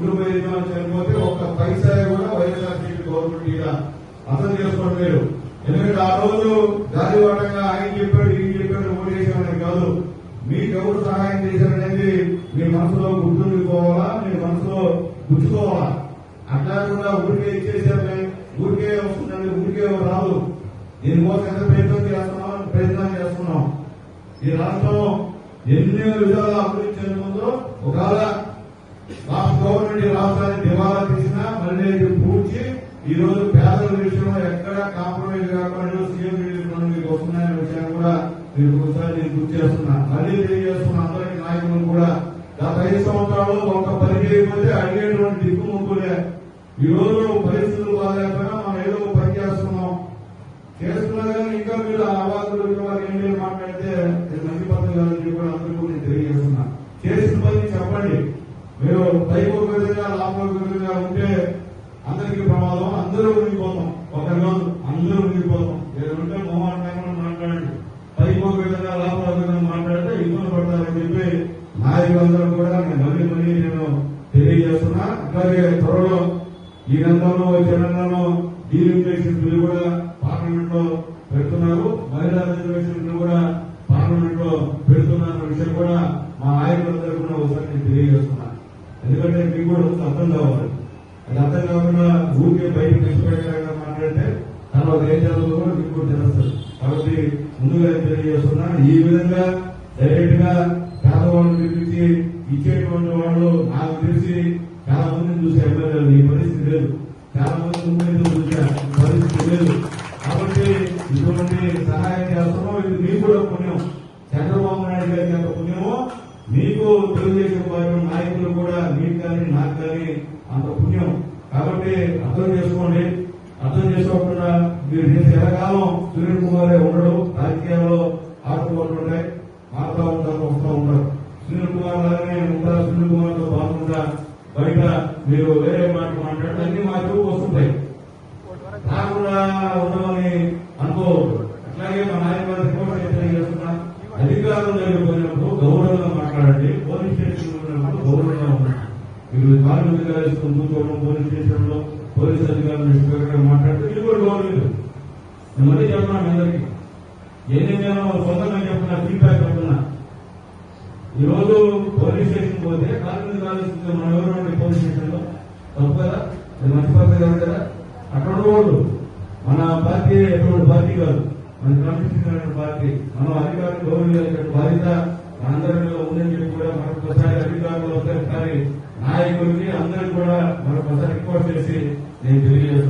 కుటుంబ యజమాని చనిపోతే ఒక్క పైసా కూడా వైఎస్ఆర్సీపీ గవర్నమెంట్ ఇలా అర్థం చేసుకోండి మీరు. ఎందుకంటే ఆ రోజు గాలివాటంగా ఆయన చెప్పాడు ఈయన చెప్పాడు ఓటేసామని కాదు, మీకు ఎవరు సహాయం చేశారనేది మీ మనసులో గుర్తుండిపోవాలా, మీ మనసులో గుర్తుకోవాలా. అట్లా కూడా ఊరికే ఇచ్చేసారని ఊరికే వస్తుందండి, ఊరికే రాదు. దీనికోసం ఎంత ప్రయత్నం చేస్తున్నాం. ఈ రాష్ట్రం ఎన్ని విధాలు అభివృద్ధి చెందుతుందో ఒకవేళ రాష్ట్ర గవర్నమెంట్ రాష్ట్రాన్ని దివాలా తీసినా మళ్ళీ పూడ్చి ఈ రోజు పేదల విషయంలో ఎక్కడ కాంప్రమైజ్ కాకుండా సీఎం మీకు వస్తున్నాయనే విషయాన్ని కూడా మీరు ఒకసారి నేను గుర్తు చేస్తున్నా. మళ్ళీ తెలియజేస్తున్న అందరికీ నాయకులు కూడా గత 5 సంవత్సరాలు ఒక పని చేయకపోతే అడిగేటువంటి దిక్కుముక్కులే. ఈ రోజు పరిస్థితులు బాగాలేకపోయినా మనం ఏదో పని చేస్తున్నాం కానీ ఇంకా మీరు అవాదులు ఏం మాట్లాడితే మంచి పద్ధతి కాదని కూడా అందరికీ నేను తెలియజేస్తున్నా. చేసిన పని చెప్పండి. మీరు పైకి ఒక విధంగా లాభం ఒక విధంగా ఉంటే అందరికీ ప్రమాదం, అందరూ ఉండిపోతాం. ఒకరి కాదు అందరూ ఉండిపోతాం. ఏదంటే మొహమాటంగా మాట్లాడండి, పైకి ఒక విధంగా లాభం ఒక విధంగా మాట్లాడితే ఇబ్బంది పడతారని చెప్పి నాయకులందరూ కూడా మళ్ళీ నేను తెలియజేస్తున్నా. అలాగే త్వరలో ఈ నెలలో వచ్చే నెలలో డీలిమిటేషన్ బిల్లు కూడా పార్లమెంట్ లో పెడుతున్నారు, మహిళా రిజర్వేషన్ కూడా పార్లమెంట్ లో పెడుతున్న విషయం కూడా మా నాయకులందరూ కూడా ఒకసారి నేను తెలియజేస్తున్నా. ఎందుకంటే మీకు కూడా అర్థం కావాలి. అది అర్థం కాకుండా ఊరికే బయటకు నిష్పేక్షంగా మాట్లాడితే తర్వాత ఏం జరుగుతుందో కూడా మీకు కూడా తెలుస్తుంది. కాబట్టి ముందుగా తెలియజేస్తున్నా, ఈ విధంగా డైరెక్ట్ గా పేదవాళ్ళని పిలిపించి ఇచ్చేటువంటి వాళ్ళు నాకు తెలిసి చాలా మందిని చూసే ఎమ్మెల్యేలు ఈ పరిస్థితి లేదు. చాలా మంది ముందు చూసే పరిస్థితి లేదు. కాబట్టి ఇటువంటి సహాయం చేస్తున్నాం. ఇది మీకు కూడా పుణ్యం. చంద్రబాబు నాయుడు గారికి అంత పుణ్యమో మీకు తెలుగుదేశం పార్టీ నాయకులు కూడా మీకు కానీ నాకు కానీ అంత పుణ్యం. కాబట్టి అర్థం చేసుకోండి. అర్థం చేసుకోకుండా మీరు చేసే ఎలకాలం సునీల్ కుమారే ఉండడు. రాజకీయాల్లో ఆడుకోవడం ఉంటాయి, మారుతూ ఉంటారు, వస్తూ ఉంటారు. సునీల్ కుమార్ లాగానే ఉంటారు. సునీల్ కుమార్ తో బాగుంటా బయట మీరు వేరే మాట మాట్లాడితే అన్ని మా చూపు వస్తుంటాయి. రాకుండా ఉండమని అనుకోవద్దు. అట్లాగే మా నాయకులు రిపోర్ట్ తెలియజేస్తున్నా, అధికారులు లేకపోయినప్పుడు గౌరవంగా మాట్లాడండి. పోలీస్ స్టేషన్ ఉన్నప్పుడు గౌరవంగా ఉండండి. మీరు కార్మికులుగా వేసుకుని కూర్చోవడం, పోలీస్ స్టేషన్ లో పోలీస్ అధికారులు నిష్పక్షంగా మాట్లాడితే ఇది కూడా గౌరవం. నేను మళ్ళీ చెప్తున్నాను అందరికీ, నేను సొంతంగా చెప్తున్నా, ఫీడ్బ్యాక్ చెప్తున్నా. ఈ రోజు పోలీస్ స్టేషన్ పోతే కార్మికులు ఆలోచిస్తే మనం ఎవరు పోలీస్ స్టేషన్ లో తప్పు కదా, అది మంచి పద్ధతి కాదు కదా. అక్కడ వాళ్ళు మన పార్టీ ఎటువంటి పార్టీ కాదు, మన క్రమశిక్షణ పార్టీ. మనం అధికారులు గౌరవించాల్సిన బాధ్యత మనందరిలో ఉందని చెప్పి కూడా మరొకసారి అధికారులు ఒకసారి నాయకులకి అందరికీ కూడా మరొకసారి రిక్వెస్ట్ చేసి నేను తెలియజేస్తాను.